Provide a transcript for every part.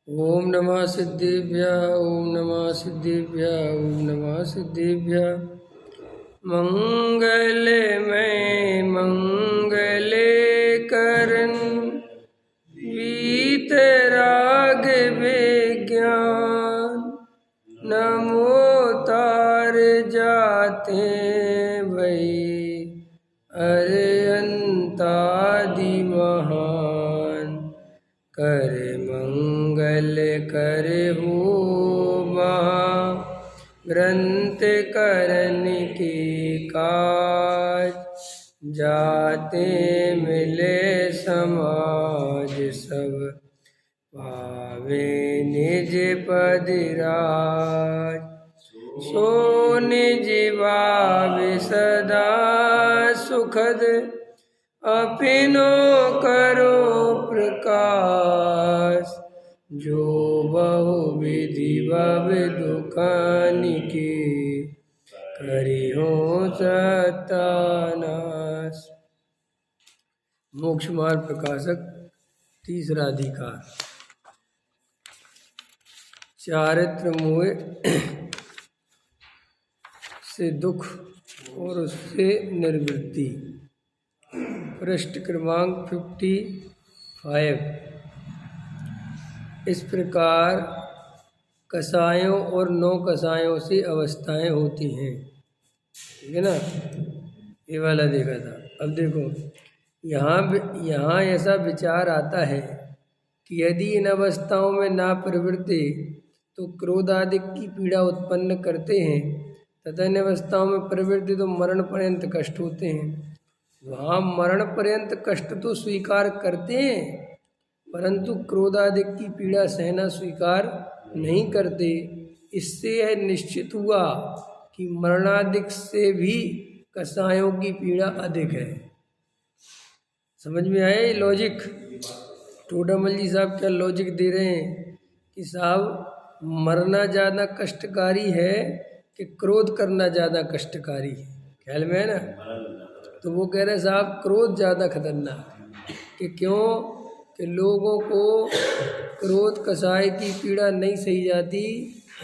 ओम नमः सिद्धिभ्यः ओम नमः सिद्धिभ्यः ओम नमः सिद्धिभ्यः। मंगलमय मंगले करन वीतराग विज्ञान नमो तार जाते भई अरयंतादि महान कर मंगल कर हो महा ग्रंथ करन के काज जाते मिले समाज सब पावे निज पद राज सो निज भाव सदा सुखद अपिनो करो प्रकाश जो बहु विधि भव दुखान के करिहो सत्यानाश। मोक्ष मार्ग प्रकाशक तीसरा अधिकार। चारित्र मोह से दुख और उससे निर्वृत्ति। पृष्ठ क्रमांक 55। इस प्रकार कसायों और नौ कसायों से अवस्थाएं होती हैं, ठीक है ना। ये वाला देखा था। अब देखो यहाँ ऐसा विचार आता है कि यदि इन अवस्थाओं में ना प्रवृत्ति तो क्रोध आदि की पीड़ा उत्पन्न करते हैं, तथा इन अवस्थाओं में प्रवृत्ति तो मरण पर्यंत कष्ट होते हैं। वहाँ मरण पर्यंत कष्ट तो स्वीकार करते हैं, परंतु क्रोधादि की पीड़ा सहना स्वीकार नहीं करते। इससे यह निश्चित हुआ कि मरणादिक से भी कसायों की पीड़ा अधिक है। समझ में आया ये लॉजिक? टोडामल जी साहब क्या लॉजिक दे रहे हैं कि साहब मरना ज़्यादा कष्टकारी है कि क्रोध करना ज़्यादा कष्टकारी है। ख्याल में है ना? तो वो कह रहे साहब क्रोध ज़्यादा खतरनाक है। कि क्यों? कि लोगों को क्रोध कसाय की पीड़ा नहीं सही जाती,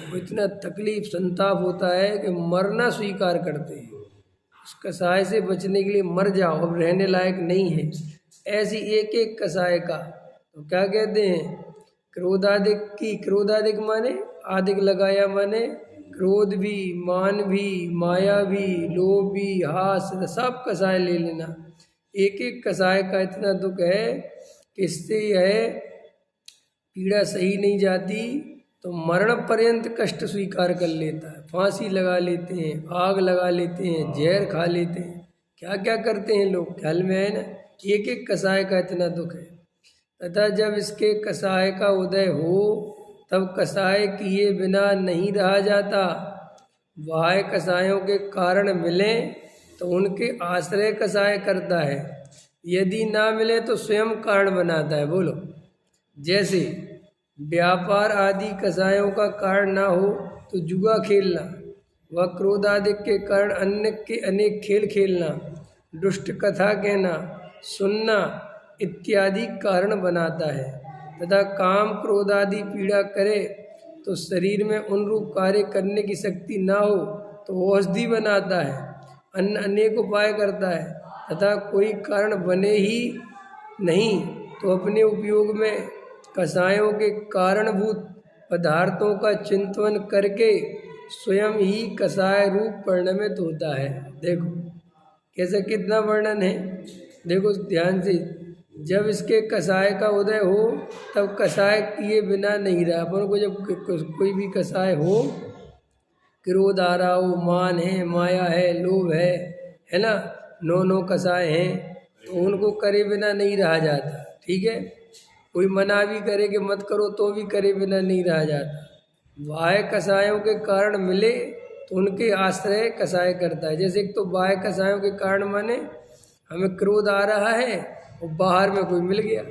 वो इतना तकलीफ संताप होता है कि मरना स्वीकार करते हैं। उस कसाय से बचने के लिए मर जाओ, अब रहने लायक नहीं है। ऐसी एक एक कसाय का तो क्या कहते हैं? क्रोधादिक की, क्रोधादिक माने आदिक लगाया माने क्रोध भी, मान भी, माया भी, लोभ भी, हास, सब कसाय ले लेना। एक एक कसाय का इतना दुख है कि इससे यह पीड़ा सही नहीं जाती तो मरण पर्यंत कष्ट स्वीकार कर लेता है। फांसी लगा लेते हैं, आग लगा लेते हैं, जहर खा लेते हैं, क्या क्या करते हैं लोग। ख्याल में है ना? एक एक कसाय का इतना दुख है। तथा जब इसके कसाय का उदय हो तब कसाय किए बिना नहीं रहा जाता। बाह्य कसायों के कारण मिले तो उनके आश्रय कसाय करता है, यदि ना मिले तो स्वयं कारण बनाता है। बोलो, जैसे व्यापार आदि कसायों का कारण ना हो तो जुआ खेलना, व क्रोध आदि के कारण अन्य के अनेक खेल खेलना, दुष्ट कथा कहना, सुनना इत्यादि कारण बनाता है। तथा काम क्रोध आदि पीड़ा करे तो शरीर में उन रूप कार्य करने की शक्ति ना हो तो औषधि बनाता है, अन्य अनेक उपाय करता है। तथा कोई कारण बने ही नहीं तो अपने उपयोग में कसायों के कारणभूत पदार्थों का चिंतन करके स्वयं ही कसाय रूप परिणमित होता है। देखो कैसे कितना वर्णन है, देखो ध्यान से। जब इसके कसाय का उदय हो तब कसाय किए बिना नहीं रहा। अपन को जब कोई भी कसाय हो, क्रोध आ रहा हो, मान है, माया है, लोभ है ना, नौ कसाय हैं, तो उनको करे बिना नहीं रहा जाता। ठीक है, कोई मना भी करे कि मत करो तो भी करे बिना नहीं रहा जाता। बाह्य कसायों के कारण मिले तो उनके आश्रय कसाय करता है। जैसे एक तो बाह्य कसायों के कारण माने हमें क्रोध आ रहा है और बाहर में कोई मिल गया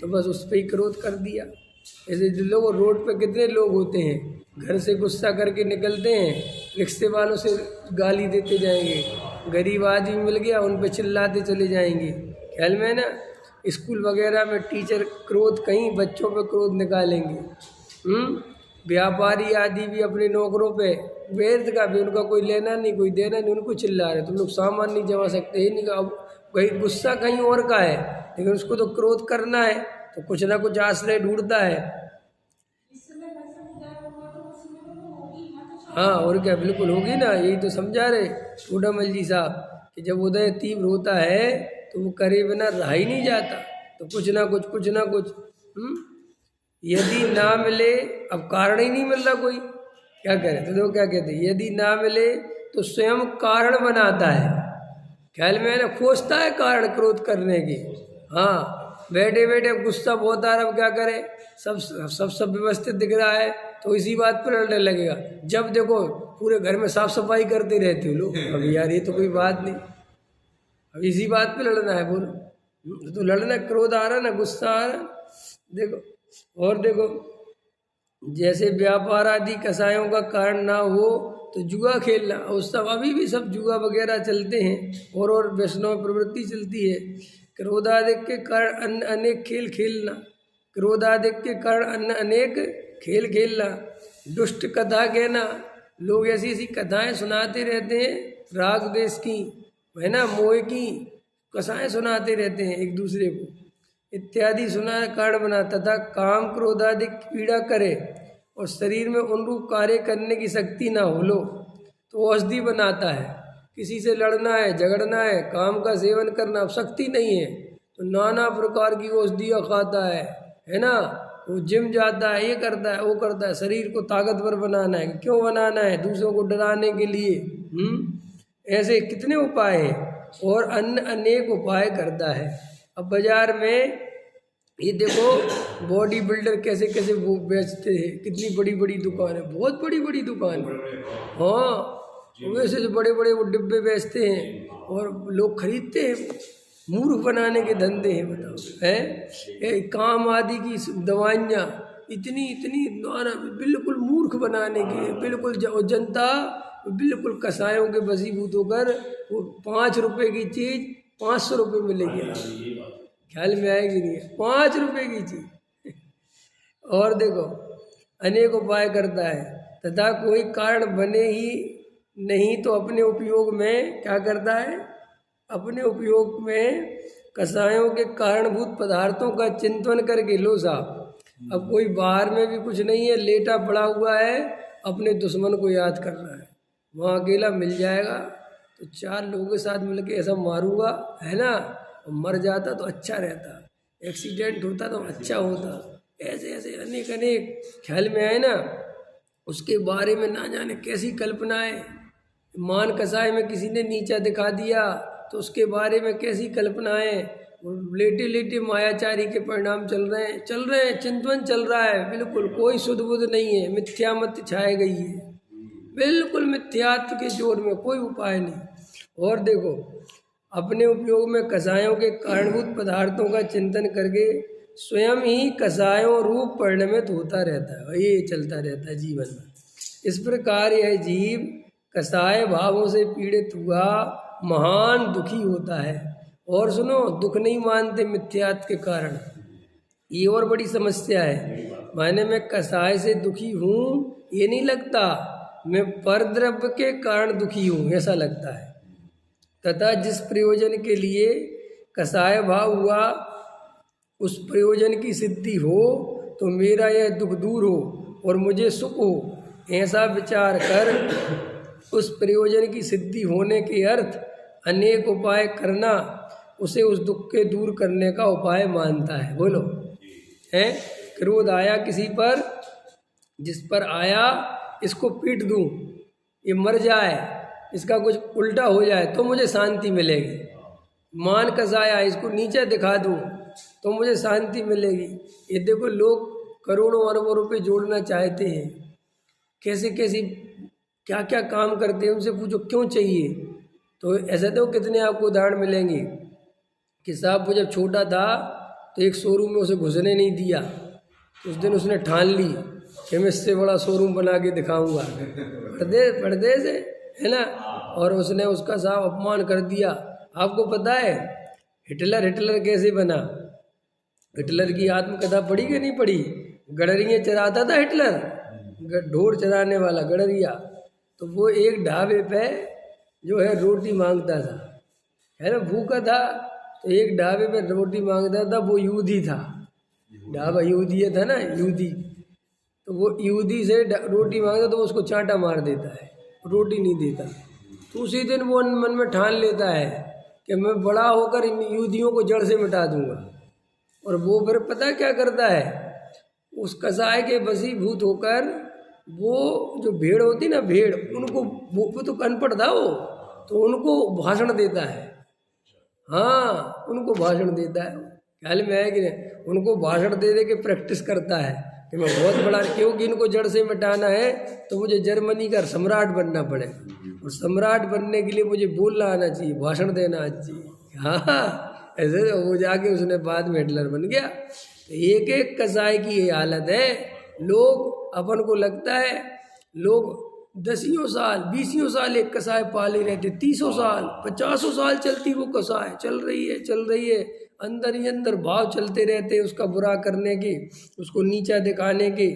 तो बस उस पर ही क्रोध कर दिया। ऐसे लोग रोड पे कितने लोग होते हैं, घर से गुस्सा करके निकलते हैं, रिक्शे वालों से गाली देते जाएंगे, गरीब आदमी मिल गया उन पे चिल्लाते चले जाएंगे। ख्याल में है ना? स्कूल वगैरह में टीचर क्रोध, कहीं बच्चों पे क्रोध निकालेंगे। व्यापारी आदि भी अपने नौकरों पे व्यर्थ का भी उनका कोई लेना नहीं, कोई देना नहीं, उनको चिल्ला रहे तुम लोग सामान नहीं जमा सकते, ये नहीं। अब कहीं गुस्सा कहीं और का है, लेकिन उसको तो क्रोध करना है, तो कुछ ना कुछ आश्रय ढूंढता है। हाँ, और क्या, बिल्कुल होगी ना, यही तो समझा रहे टूडामल जी साहब कि जब उदय तीव्र होता है तो वो करे बिना रहा ही नहीं जाता, तो कुछ ना कुछ कुछ ना कुछ। यदि ना मिले, अब कारण ही नहीं मिल रहा कोई, क्या करे, तो देखो क्या कहते हैं, यदि ना मिले तो स्वयं कारण बनाता है। ख्याल में है ना, खोजता है कारण क्रोध करने की। हाँ, बैठे बैठे अब गुस्सा बहुत आ रहा, अब क्या करे, सब व्यवस्थित दिख रहा है तो इसी बात पर लड़ने लगेगा। जब देखो पूरे घर में साफ सफाई करते रहते हो लोग, अब यार ये तो कोई बात नहीं, अब इसी बात पे लड़ना है, बोलो तो लड़ना, क्रोध आ रहा ना, गुस्सा आ रहा, देखो। और देखो, जैसे व्यापार आदि कसायों का कारण ना हो तो जुआ खेलना, और सब अभी भी सब जुआ वगैरह चलते हैं, और वैष्णव प्रवृत्ति चलती है। क्रोधादिक के कारण अन्य अनेक खेल खेलना, क्रोधादिक के कारण अन्य अनेक खेल खेलना, दुष्ट कथा कहना, लोग ऐसी ऐसी कथाएं सुनाते रहते हैं राग द्वेष की, है ना, मोह की कथाएं सुनाते रहते हैं एक दूसरे को, इत्यादि सुना कारण बना, तथा काम क्रोधादि पीड़ा करे और शरीर में अनुरूप कार्य करने की शक्ति ना हो लो तो औषधि बनाता है। किसी से लड़ना है, झगड़ना है, काम का सेवन करना, अब शक्ति नहीं है तो नाना प्रकार की औषधियाँ खाता है ना, वो जिम जाता है, ये करता है, वो करता है, शरीर को ताकतवर बनाना है। क्यों बनाना है? दूसरों को डराने के लिए। ऐसे कितने उपाय हैं, और अन्य अनेक उपाय करता है। अब बाजार में ये देखो बॉडी बिल्डर कैसे कैसे वो बेचते हैं, कितनी बड़ी बड़ी दुकान है, बहुत बड़ी बड़ी दुकान है। हाँ, वैसे बड़े बड़े वो डिब्बे बेचते हैं और लोग खरीदते हैं, मूर्ख बनाने के धंधे हैं, बताओ है। काम आदि की दवाइयाँ इतनी इतनी बिल्कुल मूर्ख बनाने की, बिल्कुल जनता बिल्कुल कसायों के वशीभूत होकर वो 5 रुपए की चीज़ 500 रुपये मिलेगी, ख्याल में आएगी नहीं, 5 रुपए की चीज। और देखो अनेक उपाय करता है, तथा कोई कारण बने ही नहीं तो अपने उपयोग में क्या करता है, अपने उपयोग में कसायों के कारणभूत पदार्थों का चिंतन करके, लो साहब अब कोई बाहर में भी कुछ नहीं है, लेटा पड़ा हुआ है, अपने दुश्मन को याद कर रहा है, वहाँ अकेला मिल जाएगा तो 4 लोगों के साथ मिलके ऐसा मारूंगा, है ना, मर जाता तो अच्छा रहता, एक्सीडेंट होता तो अच्छा होता, ऐसे ऐसे अनेक अनेक ख्याल में आए ना। उसके बारे में ना जाने कैसी कल्पनाएं, मान कसाय में किसी ने नीचा दिखा दिया तो उसके बारे में कैसी कल्पनाएं, लेटे लेटे मायाचारी के परिणाम चल रहे हैं, चिंतन चल रहा है, बिल्कुल कोई शुद्ध बुद्ध नहीं है, मिथ्या मत छाए गई है, बिल्कुल मिथ्यात्व के जोर में कोई उपाय नहीं। और देखो अपने उपयोग में कसायों के कारणभूत पदार्थों का चिंतन करके स्वयं ही कसायों रूप परिणमित होता रहता है, ये चलता रहता है जीवन में। इस प्रकार यह जीव कसाय भावों से पीड़ित हुआ महान दुखी होता है। और सुनो, दुख नहीं मानते मिथ्यात्व के कारण, ये और बड़ी समस्या है। माने मैं कसाय से दुखी हूँ ये नहीं लगता, मैं परद्रव्य के कारण दुखी हूँ ऐसा लगता है। तथा जिस प्रयोजन के लिए कसाय भाव हुआ उस प्रयोजन की सिद्धि हो तो मेरा यह दुख दूर हो और मुझे सुख हो, ऐसा विचार कर उस प्रयोजन की सिद्धि होने के अर्थ अनेक उपाय करना उसे उस दुख के दूर करने का उपाय मानता है। बोलो, है क्रोध आया किसी पर, जिस पर आया इसको पीट दूं, ये मर जाए, इसका कुछ उल्टा हो जाए तो मुझे शांति मिलेगी। मान कसाया इसको नीचे दिखा दूं तो मुझे शांति मिलेगी। ये देखो लोग करोड़ों अरबों रुपए जोड़ना चाहते हैं, कैसे कैसे क्या क्या काम करते हैं, उनसे पूछो क्यों चाहिए, तो ऐसा तो कितने आपको उदाहरण मिलेंगे कि साहब वो जब छोटा था तो एक शोरूम में उसे घुसने नहीं दिया, उस दिन उसने ठान ली कि मैं इससे बड़ा शोरूम बना के दिखाऊंगा, पर्दे से, है ना, और उसने उसका साहब अपमान कर दिया। आपको पता है हिटलर कैसे बना, हिटलर की आत्मकथा पढ़ी कि नहीं पढ़ी? गडरियाँ चराता था हिटलर, ढोर चराने वाला गडरिया। तो वो एक ढाबे पे जो है रोटी मांगता था, है ना, भूखा था, तो एक ढाबे पे रोटी मांगता था। वो यहूदी था, ढाबा यहूदी था ना, यहूदी। तो वो यहूदी से रोटी मांगता तो उसको चांटा मार देता है, रोटी नहीं देता। तो उसी दिन वो मन में ठान लेता है कि मैं बड़ा होकर इन यहूदियों को जड़ से मिटा दूंगा। और वो फिर पता क्या करता है, उस कसाई के वशीभूत होकर वो जो भेड़ होती ना, भेड़, उनको, वो तो अनपढ़ था वो, तो उनको भाषण देता है। हाँ, उनको भाषण देता है, ख्याल में है कि नहीं? उनको भाषण दे के प्रैक्टिस करता है कि मैं बहुत बड़ा, क्योंकि इनको जड़ से मिटाना है तो मुझे जर्मनी का सम्राट बनना पड़ेगा, और सम्राट बनने के लिए मुझे बोलना आना चाहिए, भाषण देना आना चाहिए। हाँ, ऐसे वो जाके उसने बाद में हिटलर बन गया। एक एक कसाई की ये हालत है। लोग, अपन को लगता है लोग 10 साल 20 साल एक कसाई पाले रहते, 30 साल 50 साल चलती वो कसाई, चल रही है, अंदर ही अंदर भाव चलते रहते उसका बुरा करने की, उसको नीचा दिखाने की।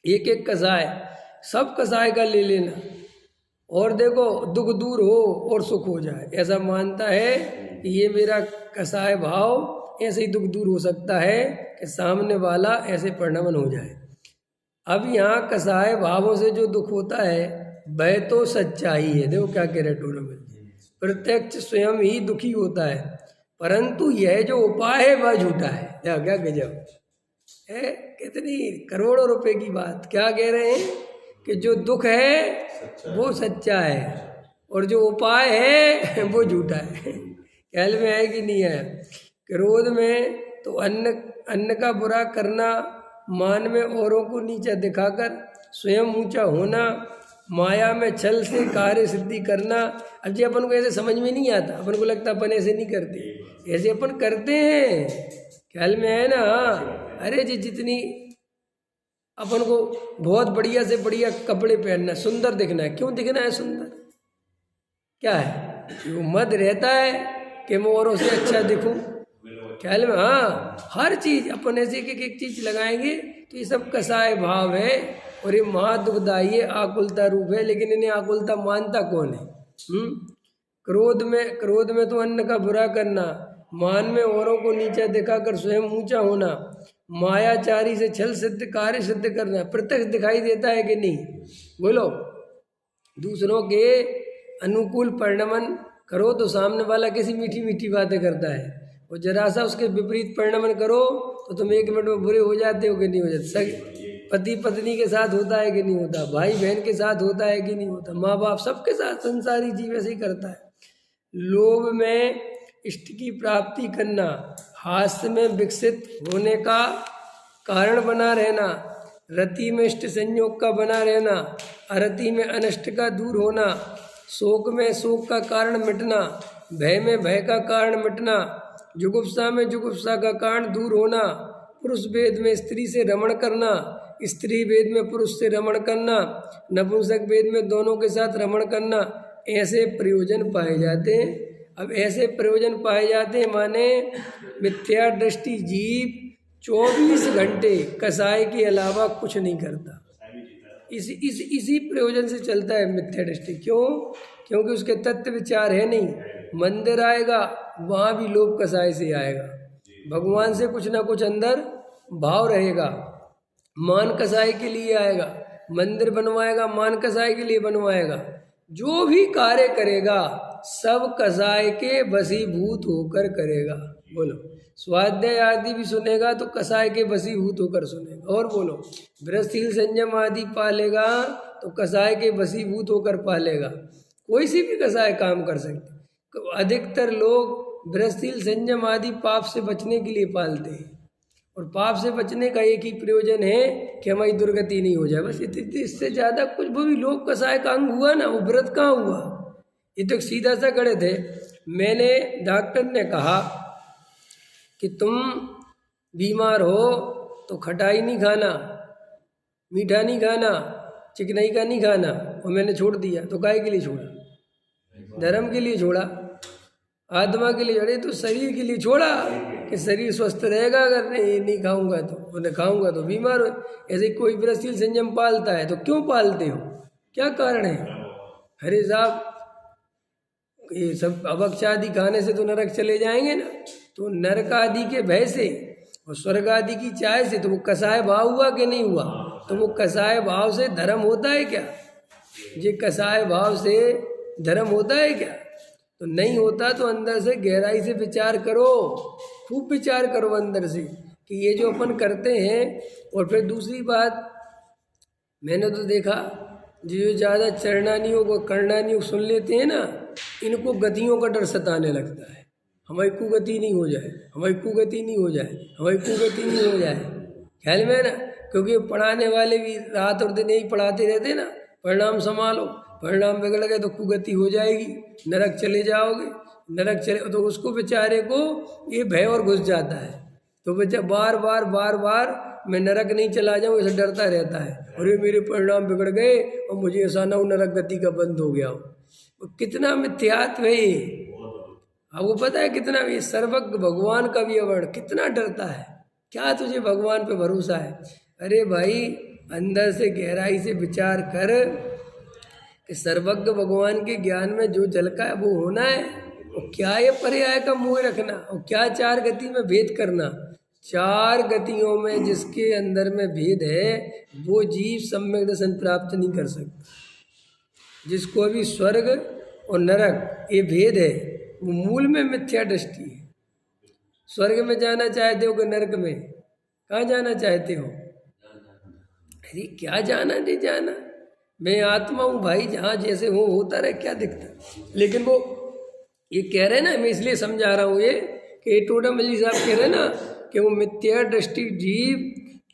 एक एक कसाई, सब कसाई का ले लेना, और देखो दुख दूर हो और सुख हो जाए, ऐसा मानता है कि ये मेरा कसाई भाव, ऐसे ही दुख दूर हो सकता है कि सामने वाला ऐसे परिणमन हो जाए। अब यहाँ कसाय भावों से जो दुख होता है वह तो सच्चाई है। देखो क्या कह रहे टूर्नामेंट, प्रत्यक्ष स्वयं ही दुखी होता है, परंतु यह जो उपाय है वह झूठा है। क्या क्या गजब है, कितनी करोड़ों रुपए की बात। क्या कह रहे हैं कि जो दुख है वो सच्चा है, और जो उपाय है वो झूठा है। ख्याल में है कि नहीं है? क्रोध में तो अन्न का बुरा करना, मान में औरों को नीचा दिखाकर स्वयं ऊंचा होना, माया में छल से कार्य सिद्धि करना। अब जी अपन को ऐसे समझ में नहीं आता, अपन को लगता अपन ऐसे नहीं करते, ऐसे अपन करते हैं, ख्याल में है ना? अरे जी, जितनी अपन को बहुत बढ़िया से बढ़िया कपड़े पहनना, सुंदर दिखना है, क्यों दिखना है सुंदर? क्या है वो मद रहता है कि मैं औरों से अच्छा दिखूं, ख्याल में? हाँ, हर चीज अपन ऐसे एक चीज लगाएंगे तो ये सब कसाय भाव है, और ये महादुखदायी है, आकुलता रूप है। लेकिन इन्हें आकुलता मानता कौन है? क्रोध में तो अन्न का बुरा करना, मान में औरों को नीचा दिखाकर स्वयं ऊंचा होना, मायाचारी से छल सिद्ध कार्य सिद्ध करना। प्रत्यक्ष दिखाई देता है कि नहीं? बोलो। दूसरों के अनुकूल परिणमन करो तो सामने वाला कैसी मीठी मीठी बातें करता है, और जरा सा उसके विपरीत परिणमन करो तो तुम 1 मिनट में बुरे हो जाते हो कि नहीं हो जाते? पति पत्नी के साथ होता है कि नहीं होता? भाई बहन के साथ होता है कि नहीं होता? माँ बाप सबके साथ, संसारी जीव ऐसे ही करता है। लोभ में इष्ट की प्राप्ति करना, हास्य में विकसित होने का कारण बना रहना, रति में इष्ट संयोग का बना रहना, अरति में अनिष्ट का दूर होना, शोक में शोक का कारण मिटना, भय में भय का कारण मिटना, जुगुप्सा में जुगुप्सा का कारण दूर होना, पुरुष वेद में स्त्री से रमण करना, स्त्री वेद में पुरुष से रमण करना, नपुंसक वेद में दोनों के साथ रमण करना। ऐसे प्रयोजन पाए जाते हैं। अब ऐसे प्रयोजन पाए जाते हैं माने मिथ्या दृष्टि जीव 24 घंटे कसाय के अलावा कुछ नहीं करता। इसी प्रयोजन से चलता है मिथ्या दृष्टि। क्यों? क्योंकि उसके तत्व विचार है नहीं। मंदिर आएगा वहाँ भी लोभ कसाय से आएगा, भगवान से कुछ ना कुछ अंदर भाव रहेगा, मान कसाय के लिए आएगा, मंदिर बनवाएगा मान कसाय के लिए बनवाएगा, जो भी कार्य करेगा सब कसाय के वशीभूत होकर करेगा। बोलो। स्वाध्याय आदि भी सुनेगा तो कसाय के वशीभूत होकर सुनेगा। और बोलो, गृहस्थील संयम आदि पालेगा तो कसाय के वशीभूत होकर पालेगा। कोई सी भी कसाय काम कर सकते। अधिकतर लोग गृहस्थील संयम आदि पाप से बचने के लिए पालते हैं, और पाप से बचने का एक ही प्रयोजन है कि हमारी दुर्गति नहीं हो जाए, बस। इससे ज़्यादा कुछ वो भी लोग कसाय का अंग हुआ ना, वो व्रत कहाँ हुआ? ये तो सीधा सा खड़े थे। मैंने, डॉक्टर ने कहा कि तुम बीमार हो तो खटाई नहीं खाना, मीठा नहीं खाना, चिकनाई का नहीं खाना, और मैंने छोड़ दिया। तो काहे के लिए छोड़ा? धर्म के लिए छोड़ा। आत्मा के लिए, अरे तो शरीर के लिए छोड़ा कि शरीर स्वस्थ रहेगा, अगर नहीं खाऊंगा तो, उन्हें खाऊंगा तो बीमार हो। ऐसे कोई व्रतशील संयम पालता है तो क्यों पालते हो, क्या कारण है? अरे साहब, ये सब अभक्ष आदि खाने से तो नरक चले जाएंगे ना, तो नरक आदि के भय से और स्वर्ग आदि की चाय से, तो वो कसाय भाव हुआ कि नहीं हुआ? तो वो कसाय भाव से धर्म होता है क्या? ये कसाय भाव से धर्म होता है क्या? तो नहीं होता। तो अंदर से गहराई से विचार करो, खूब विचार करो अंदर से कि ये जो अपन करते हैं। और फिर दूसरी बात, मैंने तो देखा जो ज़्यादा चरणानियों को कर्णानियों सुन लेते हैं ना, इनको गतियों का डर सताने लगता है। हमारी कुगति नहीं हो जाए, हमारी कुगति नहीं हो जाए, हमारी कुगति नहीं हो जाए, ख्याल में है ना। क्योंकि पढ़ाने वाले भी रात और दिन यही पढ़ाते रहते हैं ना, परिणाम संभालो, परिणाम बिगड़ गए तो कुगति हो जाएगी, नरक चले जाओगे, नरक चले। तो उसको बेचारे को ये भय और घुस जाता है, तो बच्चा बार बार बार बार मैं नरक नहीं चला जाऊँ ऐसा डरता रहता है। अरे मेरे परिणाम बिगड़ गए और मुझे ऐसा ना हो नरक गति का बंद हो गया हो। तो कितना मिथ्यात्व है ये, आपको पता है कितना? ये सर्वज्ञ भगवान का भी अवर्ण कितना डरता है। क्या तुझे भगवान पे भरोसा है? अरे भाई, अंदर से गहराई से विचार कर कि सर्वज्ञ भगवान के ज्ञान में जो झलका है वो होना है। और क्या ये पर्याय का मोह रखना, और क्या चार गति में भेद करना। चार गतियों में जिसके अंदर में भेद है वो जीव सम्यक दर्शन प्राप्त नहीं कर सकता। जिसको अभी स्वर्ग और नरक ये भेद है, वो मूल में मिथ्या दृष्टि है। स्वर्ग में जाना चाहते हो कि नरक में? कहाँ जाना चाहते हो? अरे क्या जाना नहीं जाना, मैं आत्मा हूँ भाई, जहाँ जैसे हो होता रहे, क्या दिखता। लेकिन वो ये कह रहे ना, मैं इसलिए समझा रहा हूँ ये कि टोडामल्ली साहब कह रहे ना कि वो मिथ्या दृष्टि जीव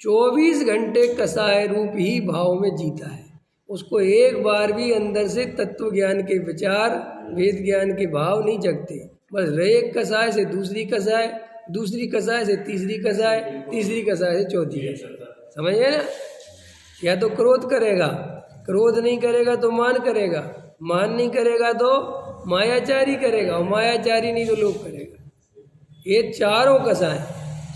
24 घंटे कसाय रूप ही भाव में जीता है। उसको एक बार भी अंदर से तत्व ज्ञान के विचार, वेद ज्ञान के भाव नहीं जगते। बस एक कसाय से दूसरी कसाय, दूसरी कसाय से तीसरी कसाय, तीसरी कसाय से चौथी कसाय, समझ गए ना। या तो क्रोध करेगा, क्रोध नहीं करेगा तो मान करेगा, मान नहीं करेगा तो मायाचारी करेगा, और मायाचारी नहीं तो लोभ करेगा। ये चारों कसाय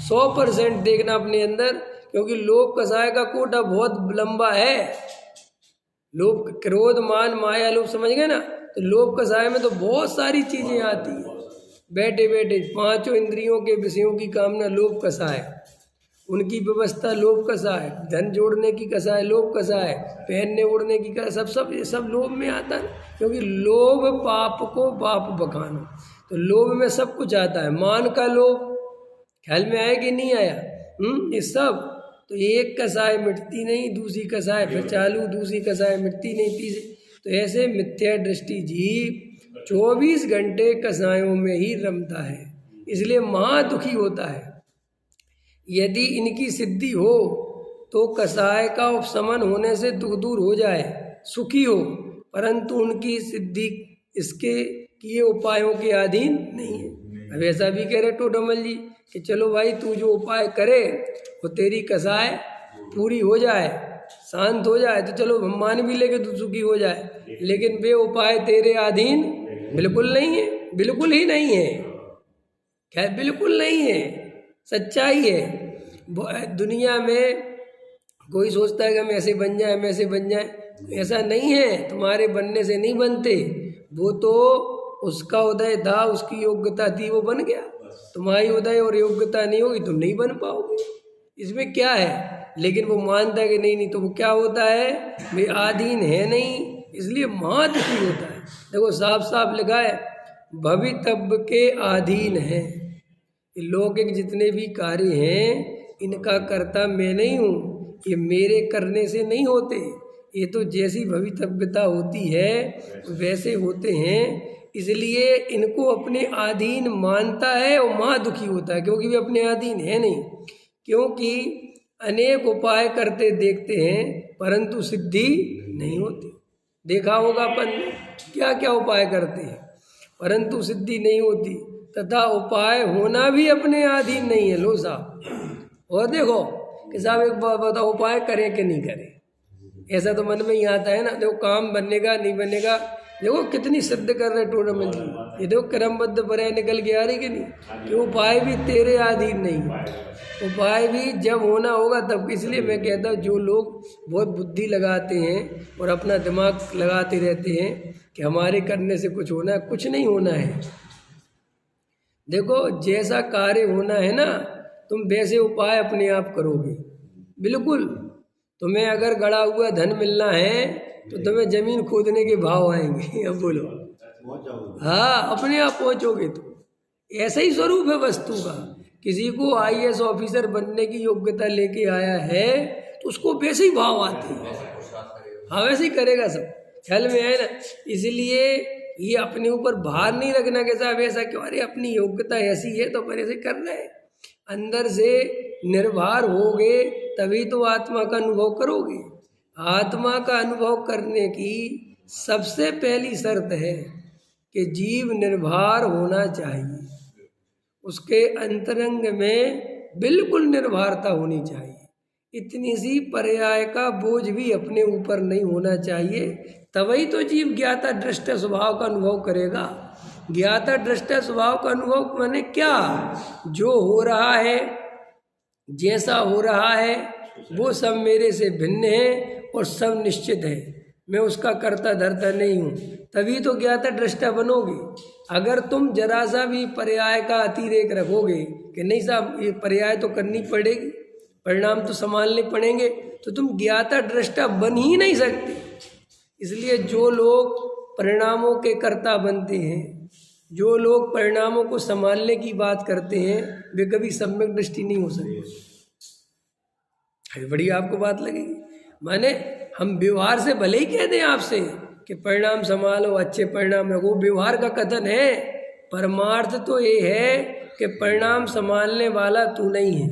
100% देखना अपने अंदर, क्योंकि लोभ कसाय का कोटा बहुत लंबा है। लोभ, क्रोध, मान, माया, लोभ, समझ गए ना। तो लोभ कसाय में तो बहुत सारी चीजें आती हैं। बैठे बैठे पांचों इंद्रियों के विषयों की कामना लोभ कसाय, उनकी व्यवस्था लोभ कसाय, धन जोड़ने की कसाय लोभ कसाय, पहनने ओढ़ने की कसाय, सब लोभ में आता है। क्योंकि लोभ पाप को पाप बखानो, तो लोभ में सब कुछ आता है। मान का लोभ, ख्याल में आया कि नहीं आया? ये सब तो एक कसाय मिटती नहीं, दूसरी कसाय फिर चालू, दूसरी कसाय मिटती नहीं, तीसरी। तो ऐसे मिथ्या दृष्टि जीव 24 घंटे कसायों में ही रमता है, इसलिए महा दुखी होता है। यदि इनकी सिद्धि हो तो कसाय का उपशमन होने से दुख दूर हो जाए, सुखी हो, परंतु उनकी सिद्धि इसके किए उपायों के अधीन नहीं है। अब ऐसा भी कह रहे टोडामल जी कि चलो भाई, तू जो उपाय करे वो तेरी कसाय पूरी हो जाए, शांत हो जाए, तो चलो हम मान भी लेके तू सुखी हो जाए, लेकिन वे उपाय तेरे अधीन बिल्कुल नहीं है, बिल्कुल ही नहीं है, खैर बिल्कुल नहीं है, सच्चाई है। दुनिया में कोई सोचता है कि हम ऐसे बन जाए, हम ऐसे बन जाए, ऐसा नहीं है। तुम्हारे बनने से नहीं बनते, वो तो उसका उदय था, उसकी योग्यता थी, वो बन गया। तुम्हारी उदय और योग्यता नहीं होगी, तुम नहीं बन पाओगे, इसमें क्या है। लेकिन वो मानता है कि नहीं, तो वो क्या होता है, वे अधीन है नहीं, इसलिए महादुखी होता है। देखो साफ साफ लिखा है, भवितव्य के अधीन है। लौकिक जितने भी कार्य हैं इनका कर्ता मैं नहीं हूँ, ये मेरे करने से नहीं होते, ये तो जैसी भवितव्यता होती है वैसे होते हैं। इसलिए इनको अपने अधीन मानता है और महा दुखी होता है, क्योंकि वे अपने अधीन है नहीं। क्योंकि अनेक उपाय करते देखते हैं परंतु सिद्धि नहीं होती। देखा होगा अपन क्या क्या उपाय करते हैं परंतु सिद्धि नहीं होती, तथा उपाय होना भी अपने अधीन नहीं है। लो साहब, और देखो कि साहब एक बात बताओ, उपाय करें कि नहीं करें, ऐसा तो मन में ही आता है ना। देखो काम बनेगा नहीं बनेगा, देखो कितनी सिद्ध कर रहे टूर्नामेंट की। ये देखो क्रमबद्ध पर्याय निकल के आ रही कि नहीं, कि उपाय भी तेरे अधीन नहीं, उपाय भी जब होना होगा तब। इसलिए मैं कहता हूँ जो लोग बहुत बुद्धि लगाते हैं और अपना दिमाग लगाते रहते हैं कि हमारे करने से कुछ होना है, कुछ नहीं होना है। देखो जैसा कार्य होना है ना, तुम वैसे उपाय अपने आप करोगे। बिल्कुल, तुम्हें अगर गड़ा हुआ धन मिलना है तो तुम्हें जमीन खोदने के भाव आएंगे। अब बोलो, हाँ अपने आप पहुंचोगे। तो ऐसा ही स्वरूप है वस्तु का। किसी को आईएएस ऑफिसर बनने की योग्यता लेके आया है तो उसको वैसे ही भाव आते हैं। हाँ वैसे ही करेगा सब, ख्याल में है ना। इसलिए ये अपने ऊपर भार नहीं रखना कि साहब ऐसा क्यों, अरे अपनी योग्यता ऐसी है तो अपन ऐसे करना है। अंदर से निर्भर होगे तभी तो आत्मा का अनुभव करोगे। आत्मा का अनुभव करने की सबसे पहली शर्त है कि जीव निर्भर होना चाहिए, उसके अंतरंग में बिल्कुल निर्भरता होनी चाहिए। इतनी सी पर्याय का बोझ भी अपने ऊपर नहीं होना चाहिए, तभी तो जीव ज्ञाता दृष्टा स्वभाव का अनुभव करेगा। ज्ञाता दृष्टा स्वभाव का अनुभव माने क्या, जो हो रहा है जैसा हो रहा है वो सब मेरे से भिन्न है और सब निश्चित है, मैं उसका कर्ता धर्ता नहीं हूँ, तभी तो ज्ञाता दृष्टा बनोगे। अगर तुम जरा सा भी पर्याय का अतिरेक रखोगे कि नहीं साहब ये पर्याय तो करनी पड़ेगी, परिणाम तो संभालने पड़ेंगे, तो तुम ज्ञाता दृष्टा बन ही नहीं सकते। इसलिए जो लोग परिणामों के कर्ता बनते हैं, जो लोग परिणामों को संभालने की बात करते हैं, वे कभी सम्यक दृष्टि नहीं हो सकते। बड़ी आपको बात लगेगी। माने हम व्यवहार से भले ही कह दें आपसे कि परिणाम संभालो, अच्छे परिणाम रखो, व्यवहार का कथन है, परमार्थ तो ये है कि परिणाम संभालने वाला तू नहीं है।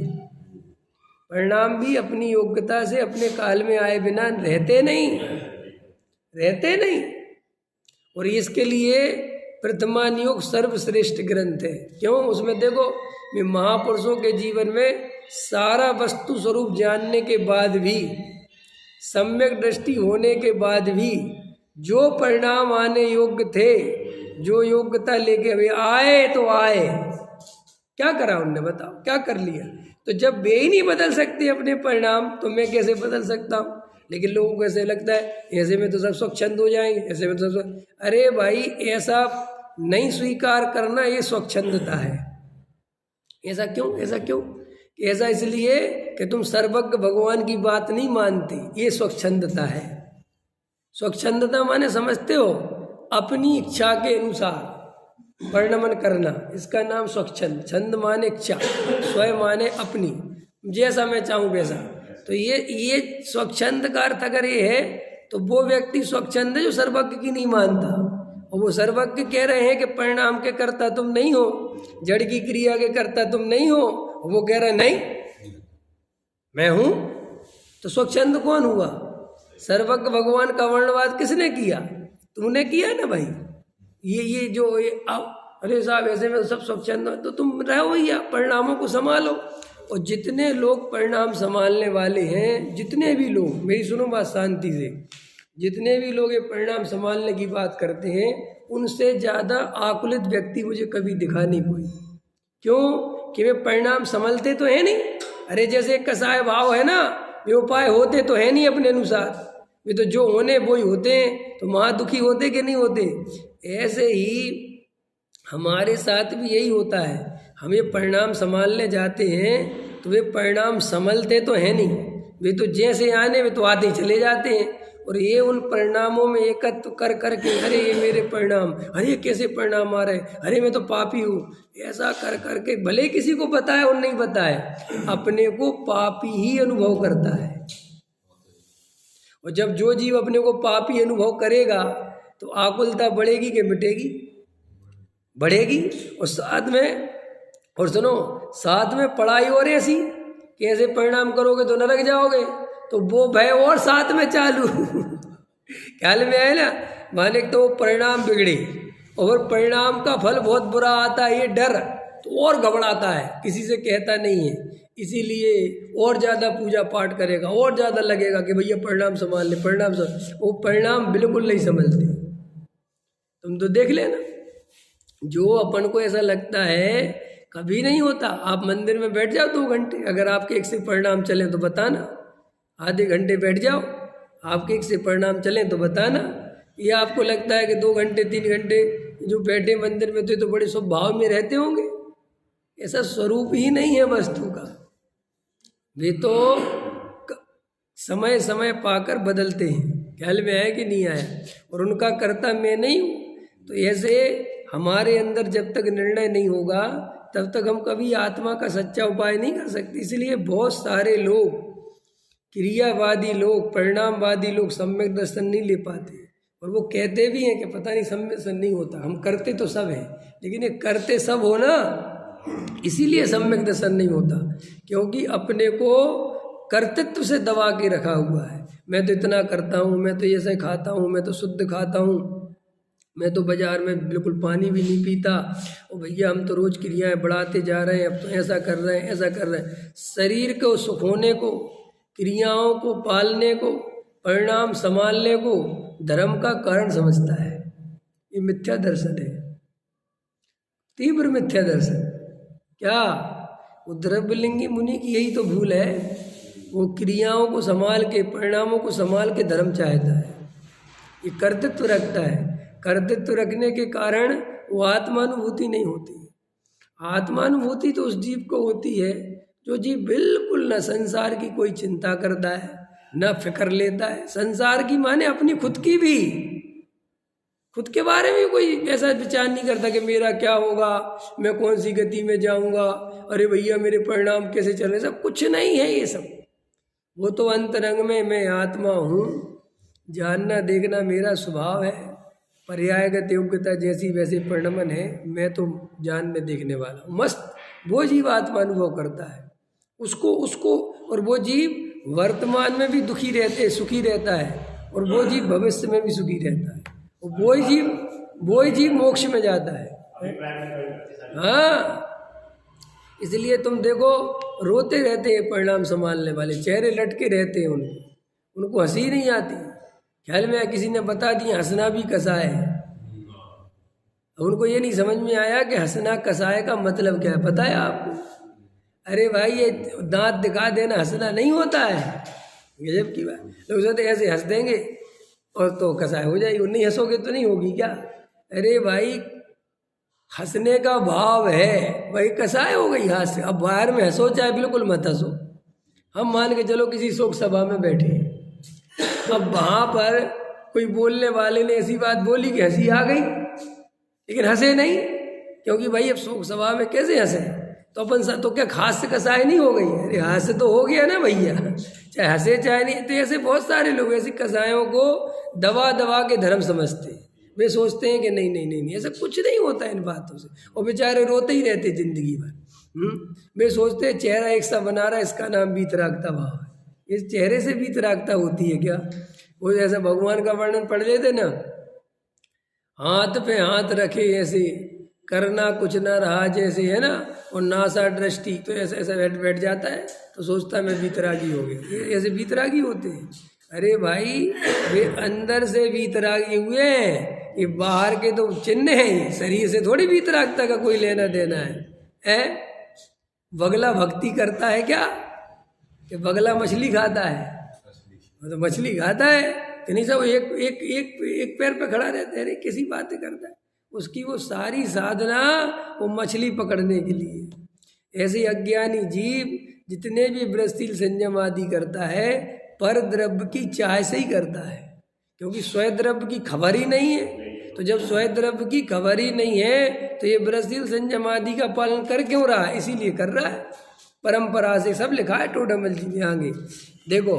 परिणाम भी अपनी योग्यता से अपने काल में आए बिना रहते नहीं। और इसके लिए प्रथमानियोग सर्वश्रेष्ठ ग्रंथ है। क्यों? उसमें देखो महापुरुषों के जीवन में सारा वस्तु स्वरूप जानने के बाद भी, सम्यक दृष्टि होने के बाद भी, जो परिणाम आने योग्य थे, जो योग्यता लेके अभी आए तो आए, क्या करा उनने बताओ, क्या कर लिया? तो जब वे ही नहीं बदल सकते अपने परिणाम तो मैं कैसे बदल सकता हूँ? लेकिन लोगों को ऐसे लगता है ऐसे में तो सब स्वच्छंद हो जाएंगे, ऐसे में तो सब। अरे भाई ऐसा नहीं स्वीकार करना ये स्वच्छंदता है। ऐसा क्यों? ऐसा इसलिए कि तुम सर्वज्ञ भगवान की बात नहीं मानते, ये स्वच्छंदता है। स्वच्छंदता माने समझते हो, अपनी इच्छा के अनुसार वर्णमन करना, इसका नाम स्वच्छंद। छंद माने इच्छा, स्वयं माने अपनी, जैसा मैं चाहूँ वैसा। तो ये स्वच्छंद का अर्थ अगर ये है तो वो व्यक्ति स्वच्छंद है जो सर्वज्ञ की नहीं मानता। और वो सर्वज्ञ कह रहे हैं कि परिणाम के कर्ता तुम नहीं हो, जड़ की क्रिया के कर्ता तुम नहीं हो, वो कह रहे नहीं मैं हूं। तो स्वच्छंद कौन हुआ? सर्वज्ञ भगवान का वर्णवाद किसने किया? तुमने किया ना भाई। ये जो अरे साहब ऐसे में सब स्वच्छंद, तो तुम रहो भैया, परिणामों को संभालो। और जितने लोग परिणाम संभालने वाले हैं, जितने भी लोग, मेरी सुनो बात शांति से, जितने भी लोग ये परिणाम संभालने की बात करते हैं, उनसे ज़्यादा आकुलित व्यक्ति मुझे कभी दिखा नहीं कोई। क्यों? कि वे परिणाम संभलते तो है नहीं। अरे जैसे कसाय भाव है ना, वे उपाय होते तो है नहीं अपने अनुसार, वे तो जो होने वो ही होते हैं। तो महादुखी होते कि नहीं होते? ऐसे ही हमारे साथ भी यही होता है। हम ये परिणाम संभालने जाते हैं तो वे परिणाम संभलते तो है नहीं, वे तो जैसे आने वे तो आते ही चले जाते हैं। और ये उन परिणामों में एकत्व कर करके, अरे ये मेरे परिणाम, अरे ये कैसे परिणाम आ रहे, अरे मैं तो पापी हूँ, ऐसा कर करके भले किसी को बताए और नहीं बताए, अपने को पापी ही अनुभव करता है। और जब जो जीव अपने को पापी अनुभव करेगा तो आकुलता बढ़ेगी कि मिटेगी? बढ़ेगी। और साथ में, और सुनो, साथ में पढ़ाई और ऐसी कि ऐसे परिणाम करोगे तो नरक जाओगे, तो वो भय और साथ में चालू। ख्याल में आए ना? माने तो परिणाम बिगड़े और परिणाम का फल बहुत बुरा आता है, ये डर तो और घबराता है, किसी से कहता नहीं है। इसीलिए और ज़्यादा पूजा पाठ करेगा, और ज़्यादा लगेगा कि भैया परिणाम संभाल ले, परिणाम वो परिणाम बिल्कुल नहीं समझते। तुम तो देख लेना, जो अपन को ऐसा लगता है कभी नहीं होता। आप मंदिर में बैठ जाओ 2 घंटे, अगर आपके एक से परिणाम चले तो बताना। आधे घंटे बैठ जाओ, आपके एक से परिणाम चले तो बताना। ये आपको लगता है कि 2 घंटे 3 घंटे जो बैठे मंदिर में तो बड़े स्वभाव में रहते होंगे, ऐसा स्वरूप ही नहीं है वस्तु का। वे तो समय समय पाकर बदलते हैं। ख्याल में आया कि नहीं आया? और उनका कर्ता मैं नहीं हूँ। तो ऐसे हमारे अंदर जब तक निर्णय नहीं होगा तब तक हम कभी आत्मा का सच्चा उपाय नहीं कर सकते। इसलिए बहुत सारे लोग, क्रियावादी लोग, परिणामवादी लोग सम्यक दर्शन नहीं ले पाते। और वो कहते भी हैं कि पता नहीं सम्यक दर्शन नहीं होता। हम करते तो सब हैं, लेकिन ये करते सब हो ना, इसीलिए सम्यक दर्शन नहीं होता, क्योंकि अपने को कर्तृत्व से दबा के रखा हुआ है। मैं तो इतना करता हूँ, मैं तो ऐसे खाता हूँ, मैं तो शुद्ध खाता हूँ, मैं तो बाजार में बिल्कुल पानी भी नहीं पीता, और भैया हम तो रोज क्रियाएं बढ़ाते जा रहे हैं, अब तो ऐसा कर रहे हैं, ऐसा कर रहे हैं। शरीर को सुखोने को, क्रियाओं को पालने को, परिणाम संभालने को धर्म का कारण समझता है। ये मिथ्या दर्शन है, तीव्र मिथ्या दर्शन। क्या वो द्रव्यलिंगी मुनि की यही तो भूल है। वो क्रियाओं को संभाल के, परिणामों को संभाल के धर्म चाहता है। ये कर्तृत्व रखता है। कर्तृत्व रखने के कारण वो आत्मानुभूति नहीं होती। आत्मानुभूति तो उस जीव को होती है जो जीव बिल्कुल न संसार की कोई चिंता करता है, न फिक्र लेता है। संसार की माने अपनी खुद की भी, खुद के बारे में कोई ऐसा विचार नहीं करता कि मेरा क्या होगा, मैं कौन सी गति में जाऊंगा, अरे भैया मेरे परिणाम कैसे चल रहे, सब कुछ नहीं है ये सब। वो तो अंतरंग में मैं आत्मा हूँ, जानना देखना मेरा स्वभाव है, पर्यायगत योग्यता जैसी वैसे परिणमन है, मैं तो जानने देखने वाला हूँ। मस्त वो जीव आत्मा अनुभव करता है उसको। और वो जीव वर्तमान में भी दुखी रहते सुखी रहता है, और वो जीव भविष्य में भी सुखी रहता है। और वो जीव मोक्ष में जाता है। हाँ, इसलिए तुम देखो रोते रहते हैं परिणाम संभालने वाले, चेहरे लटके रहते हैं उनको हंसी नहीं आती। ख्याल में किसी ने बता दिया हंसना भी कसाय है। अब उनको ये नहीं समझ में आया कि हंसना कसाय का मतलब क्या है। पता है आपको? अरे भाई ये दांत दिखा देना हंसना नहीं होता है। गजब की बात। लोग सोचते ऐसे हंस देंगे और तो कसाय हो जाएगी, नहीं हंसोगे तो नहीं होगी क्या? अरे भाई हंसने का भाव है, भाई कसाय हो गई हाथ से। अब बाहर में हंसो चाहे बिल्कुल मत हंसो। हम मान के चलो किसी शोक सभा में बैठे हैं, अब वहाँ पर कोई बोलने वाले ने ऐसी बात बोली कि हंसी आ गई, लेकिन हंसे नहीं, क्योंकि भाई अब शोक सभा में कैसे हंसे? तो अपन तो क्या खास से कसाय नहीं हो गई? अरे हाथ से तो हो गया ना भैया, चाहे हंसे चाहे नहीं। तो ऐसे बहुत सारे लोग ऐसी कसायों को दबा दबा के धर्म समझते हैं। वे सोचते हैं कि नहीं नहीं नहीं नहीं, ऐसा कुछ नहीं होता इन बातों से, और बेचारे रोते ही रहते जिंदगी भर। वे सोचते हैं चेहरा एक सा बना रहा है, इसका नाम वीतरागता भाव है। इस चेहरे से वीतरागता होती है क्या? वो जैसा भगवान का वर्णन पढ़ लेते ना, हाथ पे हाथ रखे ऐसे, करना कुछ ना रहा जैसे, है ना, और नासा दृष्टि, तो ऐसा ऐसा बैठ जाता है, तो सोचता है मैं वीतरागी हो गया। ये ऐसे वीतरागी होते हैं। अरे भाई वे अंदर से वीतरागी हुए हैं, ये बाहर के तो चिन्ह है, शरीर से थोड़ी वीतरागता का कोई लेना देना है। बगला भक्ति करता है क्या कि बगला मछली खाता है? तो मछली खाता है कि नहीं? सब एक एक एक एक पैर पे खड़ा रहता है, अरे कैसी बातें करता है। उसकी वो सारी साधना वो मछली पकड़ने के लिए। ऐसे अज्ञानी जीव जितने भी वृत्तिशील संयम आदि करता है, पर द्रव्य की चाह से ही करता है, क्योंकि स्वयं द्रव्य की खबर ही नहीं है। तो जब स्वयं द्रव्य की खबर ही नहीं है तो ये वृत्तिशील संयम आदि का पालन कर क्यों रहा है? इसीलिए कर रहा है, परंपरा से। सब लिखा है टोडरमल जी में आगे देखो।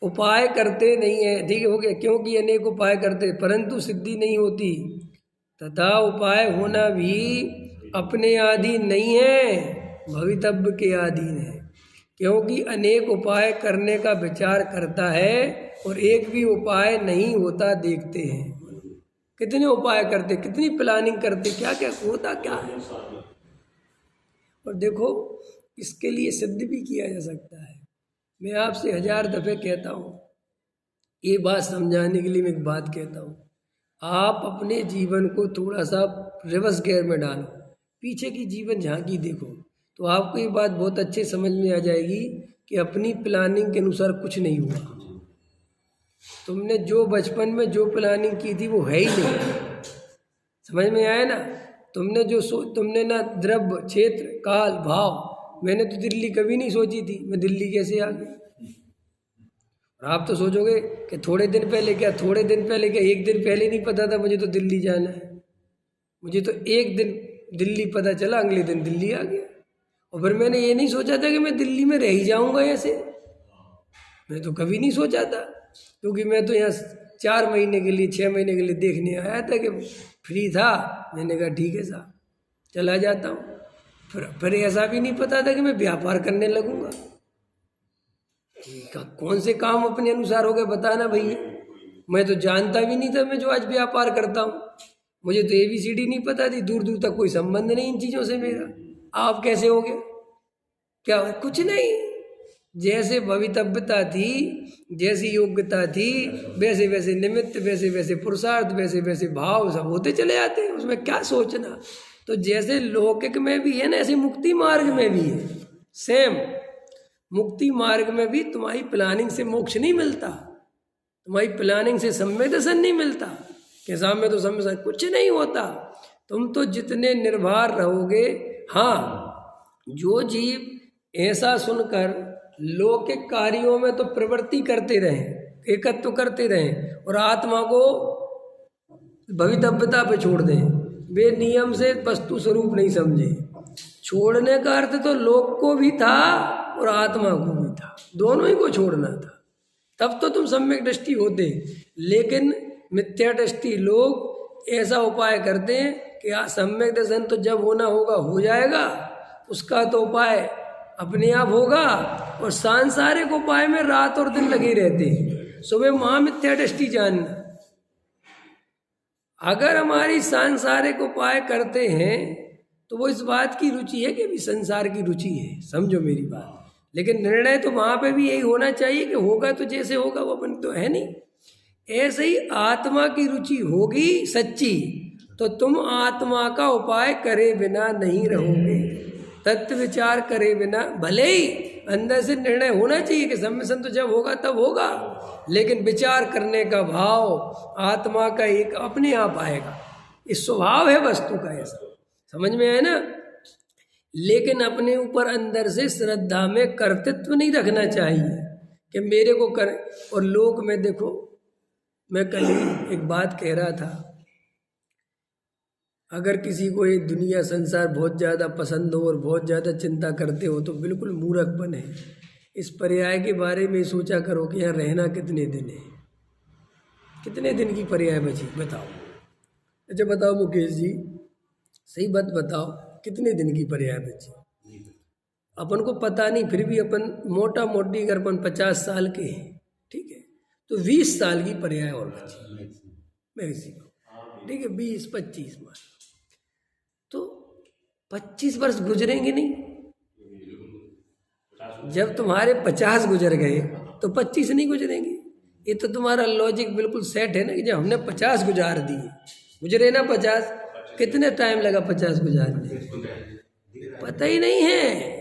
उपाय करते नहीं है, ठीक है, हो गया, क्योंकि अनेक उपाय करते परंतु सिद्धि नहीं होती, तथा उपाय होना भी अपने आधीन नहीं है, भवितव्य के अधीन है। क्योंकि अनेक उपाय करने का विचार करता है और एक भी उपाय नहीं होता देखते हैं। कितने उपाय करते, कितनी प्लानिंग करते, क्या क्या होता क्या है। और देखो इसके लिए सिद्ध भी किया जा सकता है। मैं आपसे 1000 दफ़े कहता हूँ, ये बात समझाने के लिए मैं एक बात कहता हूँ। आप अपने जीवन को थोड़ा सा रिवर्स गियर में डालो, पीछे की जीवन झांकी देखो, तो आपको ये बात बहुत अच्छे समझ में आ जाएगी कि अपनी प्लानिंग के अनुसार कुछ नहीं हुआ। तुमने जो बचपन में जो प्लानिंग की थी वो है ही नहीं। समझ में आया ना? तुमने ना द्रव्य, क्षेत्र, काल, भाव, मैंने तो दिल्ली कभी नहीं सोची थी, मैं दिल्ली कैसे आ गई? और आप तो सोचोगे कि थोड़े दिन पहले क्या, एक दिन पहले नहीं पता था मुझे तो दिल्ली जाना है। मुझे तो एक दिन दिल्ली पता चला, अगले दिन दिल्ली आ गया। और फिर मैंने ये नहीं सोचा था कि मैं दिल्ली में रह ही जाऊँगा ऐसे, मैं तो कभी नहीं सोचा था, क्योंकि मैं तो यहाँ 4 महीने के लिए, 6 महीने के लिए देखने आया था कि फ्री था। मैंने कहा ठीक है साहब, चला जाता हूँ। फिर ऐसा भी नहीं पता था कि मैं व्यापार करने लगूंगा। कौन से काम अपने अनुसार हो गए बताना भैया? मैं तो जानता भी नहीं था मैं जो आज व्यापार करता हूँ। मुझे तो ABCD नहीं पता थी, दूर दूर तक कोई संबंध नहीं इन चीज़ों से मेरा। आप कैसे हो गए? क्या? कुछ नहीं, जैसे भवितव्यता थी, जैसी योग्यता थी, वैसे वैसे निमित्त, वैसे वैसे पुरुषार्थ, वैसे वैसे भाव सब होते चले आते हैं, उसमें क्या सोचना। तो जैसे लौकिक में भी है ना, ऐसे मुक्ति मार्ग में भी है सेम। मुक्ति मार्ग में भी तुम्हारी प्लानिंग से मोक्ष नहीं मिलता, तुम्हारी प्लानिंग से सम्यक दर्शन नहीं मिलता। के सामने तो सम्यक कुछ नहीं होता। तुम तो जितने निर्भर रहोगे, हाँ, जो जीव ऐसा सुनकर लौकिक कार्यों में तो प्रवृत्ति करते रहें, एकत्व करते रहें, और आत्मा को भवितव्यता पे छोड़ दें, वे नियम से वस्तु स्वरूप नहीं समझे। छोड़ने का अर्थ तो लोक को भी था और आत्मा को भी था, दोनों ही को छोड़ना था, तब तो तुम सम्यक दृष्टि होते। लेकिन मिथ्या दृष्टि लोग ऐसा उपाय करते हैं कि सम्यक दर्शन तो जब होना होगा हो जाएगा, उसका तो उपाय अपने आप होगा, और सांसारिक उपाय में रात और दिन लगे रहते हैं। सुबह महामिथ्या दृष्टि जानना। अगर हमारी सांसारिक उपाय करते हैं तो वो इस बात की रुचि है कि अभी संसार की रुचि है, समझो मेरी बात। लेकिन निर्णय तो वहाँ पे भी यही होना चाहिए कि होगा तो जैसे होगा, वो अपन तो है नहीं। ऐसे ही आत्मा की रुचि होगी सच्ची, तो तुम आत्मा का उपाय करे बिना नहीं रहोगे, तत्व विचार करे बिना। भले ही अंदर से निर्णय होना चाहिए कि सम्मिशन तो जब होगा तब होगा, लेकिन विचार करने का भाव आत्मा का एक अपने आप आएगा। इस स्वभाव है वस्तु का, ऐसा समझ में आए ना? लेकिन अपने ऊपर अंदर से श्रद्धा में कर्तृत्व नहीं रखना चाहिए कि मेरे को कर। और लोक में देखो, मैं कल ही एक बात कह रहा था, अगर किसी को ये दुनिया संसार बहुत ज़्यादा पसंद हो और बहुत ज़्यादा चिंता करते हो तो बिल्कुल मूर्खपन है। इस पर्याय के बारे में सोचा करो कि यहाँ रहना कितने दिन है, कितने दिन की पर्याय बची बताओ। अच्छा बताओ मुकेश जी, सही बात बताओ, कितने दिन की पर्याय बची? अपन को पता नहीं, फिर भी अपन मोटा मोटी अगर अपन 50 साल के हैं, ठीक है, तो 20 साल की पर्याय और बची मैक्सिमम, ठीक है, 20-25 मान, तो 25 वर्ष गुजरेंगे नहीं। जब तुम्हारे 50 गुजर गए तो 25 नहीं गुजरेंगे। ये तो तुम्हारा लॉजिक बिल्कुल सेट है ना, कि जब हमने 50 गुजार दिए, गुजरे ना 50, कितने टाइम लगा 50 गुजारने, पता ही नहीं है।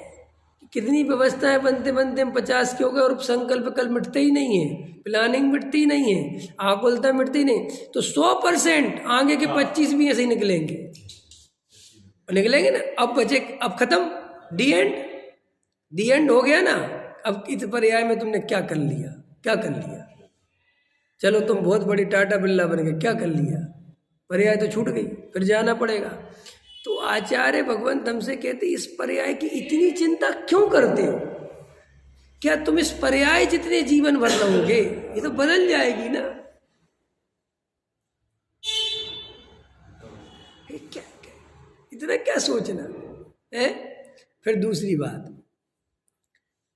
कितनी व्यवस्थाएं बनते बनते हम 50 के हो गए, और संकल्प कल मिटते ही नहीं है, प्लानिंग मिटती नहीं है, आकुलता मिटती नहीं। तो 100% आगे के 25 भी ऐसे ही निकलेंगे ना। अब बचे, अब खत्म, दी एंड हो गया ना। अब इस पर्याय में तुमने क्या कर लिया? चलो तुम बहुत बड़ी टाटा बिरला बन गए, क्या कर लिया? पर्याय तो छूट गई, फिर जाना पड़ेगा। तो आचार्य भगवंत हमसे कहते, इस पर्याय की इतनी चिंता क्यों करते हो? क्या तुम इस पर्याय जितने जीवन भर रहोगे, ये तो बदल जाएगी ना। क्या इतना क्या सोचना है? फिर दूसरी बात,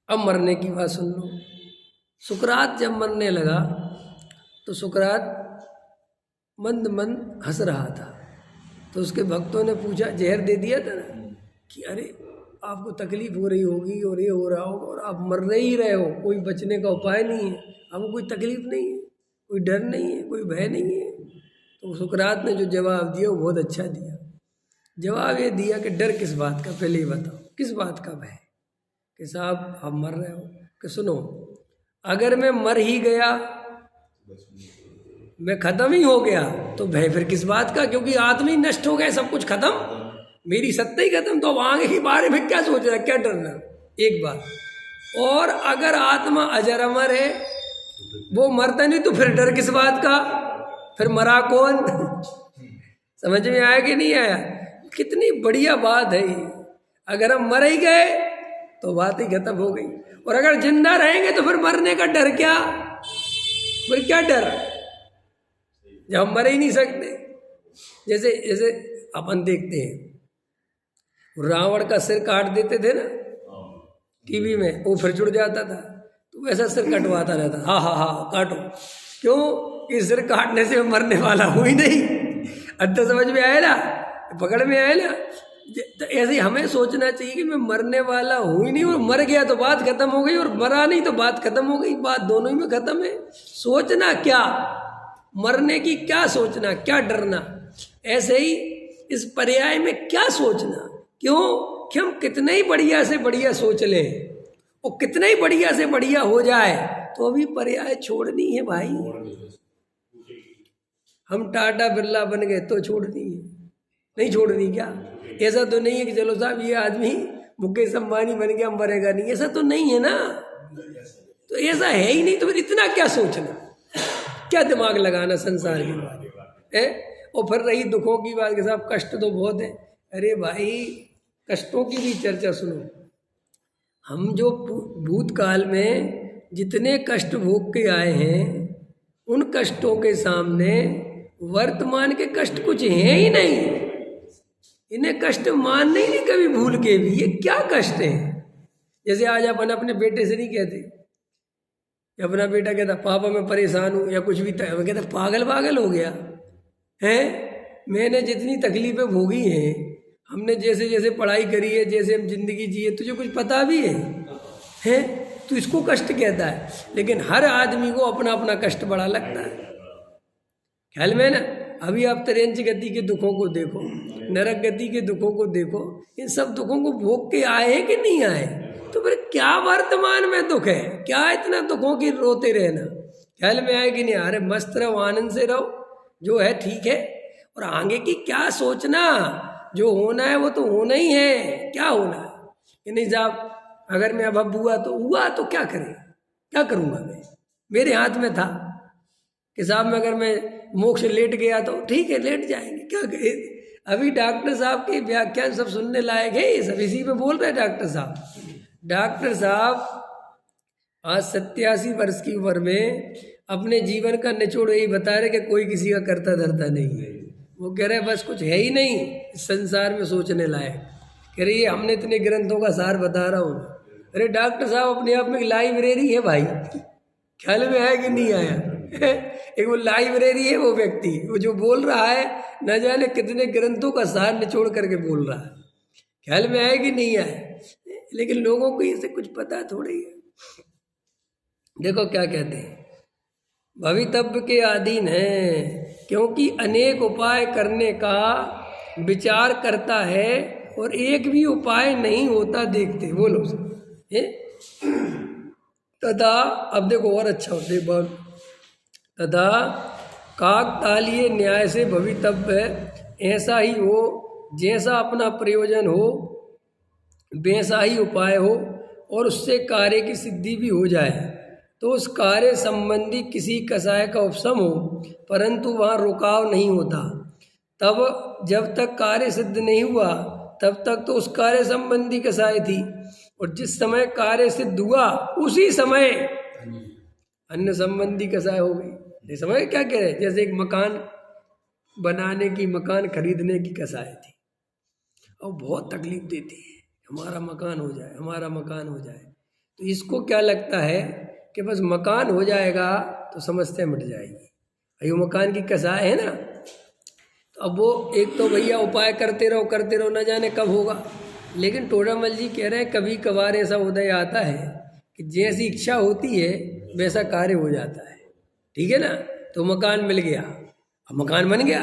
अब मरने की बात सुन लो। सुकरात जब मरने लगा तो सुकरात मंद मंद हंस रहा था, तो उसके भक्तों ने पूछा, जहर दे दिया था ना, कि अरे आपको तकलीफ हो रही होगी और ये हो रहा होगा, और आप मर ही रहे हो, कोई बचने का उपाय नहीं है, आपको कोई तकलीफ नहीं है, कोई डर नहीं है, कोई भय नहीं है, तो सुकरात ने जो जवाब दिया वो बहुत अच्छा दिया। जवाब ये दिया कि डर किस बात का, पहले ही बताओ किस बात का भय, कि साहब आप मर रहे हो, कि सुनो अगर मैं मर ही गया, मैं खत्म ही हो गया, तो भय फिर किस बात का, क्योंकि आत्मा ही नष्ट हो गया, सब कुछ खत्म, मेरी सत्ता ही खत्म, तो अब आगे के बारे में क्या सोच रहा, क्या डरना, एक बात। और अगर आत्मा अजर अमर है, वो मरता नहीं, तो फिर डर किस बात का, फिर मरा कौन। समझ में आया कि नहीं आया? कितनी बढ़िया बात है ये। अगर हम मर ही गए तो बात ही खत्म हो गई, और अगर जिंदा रहेंगे तो फिर मरने का डर क्या, फिर क्या डर, जब हम मर ही नहीं सकते। जैसे जैसे अपन देखते हैं रावण का सिर काट देते थे ना टीवी में, वो फिर जुड़ जाता था, तो वैसा सिर कटवाता रहता, हाँ हाँ हाँ काटो, क्यों, इस सिर काटने से मरने वाला हूँ ही नहीं। अच्छा समझ में आया ना, पकड़ में आया ना। तो ऐसे हमें सोचना चाहिए कि मैं मरने वाला हूँ ही नहीं, और मर गया तो बात खत्म हो गई, और मरा नहीं तो बात खत्म हो गई, बात दोनों ही में खत्म है। सोचना क्या, मरने की क्या सोचना, क्या डरना। ऐसे ही इस पर्याय में क्या सोचना, क्यों कि हम कितने ही बढ़िया से बढ़िया सोच लें और कितना ही बढ़िया से बढ़िया हो जाए, तो अभी पर्याय छोड़नी है भाई। हम टाटा बिरला बन गए तो छोड़नी है, नहीं छोड़नी क्या? ऐसा तो नहीं है कि चलो साहब ये आदमी मुकेश अंबानी बन गया मरेगा नहीं, ऐसा तो नहीं है ना। तो ऐसा है ही नहीं, तो फिर इतना क्या सोचना, क्या दिमाग लगाना संसार के बारे में। और फिर रही दुखों की बात के साहब, कष्ट तो बहुत है। अरे भाई कष्टों की भी चर्चा सुनो। हम जो भूतकाल में जितने कष्ट भोग के आए हैं, उन कष्टों के सामने वर्तमान के कष्ट कुछ हैं ही नहीं। इन्हें कष्ट मानने ही नहीं कभी भूल के भी, ये क्या कष्ट है। जैसे आज अपन अपने बेटे से नहीं कहते, अपना बेटा कहता पापा मैं परेशान हूँ या कुछ भी, कहता पागल पागल हो गया है। मैंने जितनी तकलीफें भोगी हैं, हमने जैसे जैसे पढ़ाई करी है, जैसे हम जिंदगी जिए, तुझे कुछ पता भी है तो इसको कष्ट कहता है। लेकिन हर आदमी को अपना अपना कष्ट बड़ा लगता है, ख्याल में ना। अभी आप त्रेंच गति के दुखों को देखो, नरक गति के दुखों को देखो, इन सब दुखों को भोग के आए हैं कि नहीं आए? तो फिर क्या वर्तमान में दुख है, क्या इतना दुखों की रोते रहना, ख्याल में आए कि नहीं? अरे मस्त रहो, आनंद से रहो, जो है ठीक है, और आगे की क्या सोचना, जो होना है वो तो होना ही है। क्या होना है कि नहीं साहब, अगर मैं अब हुआ तो क्या करें, क्या करूँगा मैं, मेरे हाथ में था कि साहब मैं अगर मैं मोक्ष लेट गया तो ठीक है, लेट जाएंगे, क्या कहे। अभी डॉक्टर साहब के व्याख्यान सब सुनने लायक है, ये सब इसी में बोल रहे हैं डॉक्टर साहब आज 87 वर्ष की उम्र में अपने जीवन का निचोड़ यही बता रहे कि कोई किसी का करता धरता नहीं है। वो कह रहे बस कुछ है ही नहीं इस संसार में सोचने लायक। कह रही है हमने इतने ग्रंथों का सार बता रहा हूँ। अरे डॉक्टर साहब अपने आप में एक लाइब्रेरी है भाई, ख्याल में आया कि नहीं आया? एक वो लाइब्रेरी है वो व्यक्ति, वो जो बोल रहा है न जाने कितने ग्रंथों का सार निचोड़ करके बोल रहा है, ख्याल में आया कि नहीं आया? लेकिन लोगों को इससे कुछ पता थोड़ी है। देखो क्या कहते हैं, भवितव्य के अधीन है, क्योंकि अनेक उपाय करने का विचार करता है और एक भी उपाय नहीं होता देखते। बोलो तथा, अब देखो और अच्छा होते तथा काकतालीय न्याय से भवितव्य ऐसा ही हो जैसा अपना प्रयोजन हो, वैसा ही उपाय हो, और उससे कार्य की सिद्धि भी हो जाए, तो उस कार्य संबंधी किसी कसाय का उपशम हो, परंतु वहाँ रुकाव नहीं होता। तब जब तक कार्य सिद्ध नहीं हुआ तब तक तो उस कार्य संबंधी कसाय थी, और जिस समय कार्य सिद्ध हुआ उसी समय अन्य संबंधी कसाय हो गई। ये समझ क्या कह रहे हैं? जैसे एक मकान बनाने की, मकान खरीदने की कसाय थी, और बहुत तकलीफ देती है, हमारा मकान हो जाए, हमारा मकान हो जाए। तो इसको क्या लगता है कि बस मकान हो जाएगा तो समस्या मिट जाएगी। ये मकान की कसाय है ना। तो अब वो एक तो भैया उपाय करते रहो, न जाने कब होगा। लेकिन टोडामल जी कह रहे हैं कभी कभार ऐसा उदय आता है कि जैसी इच्छा होती है वैसा कार्य हो जाता है, ठीक है ना। तो मकान मिल गया, मकान बन गया।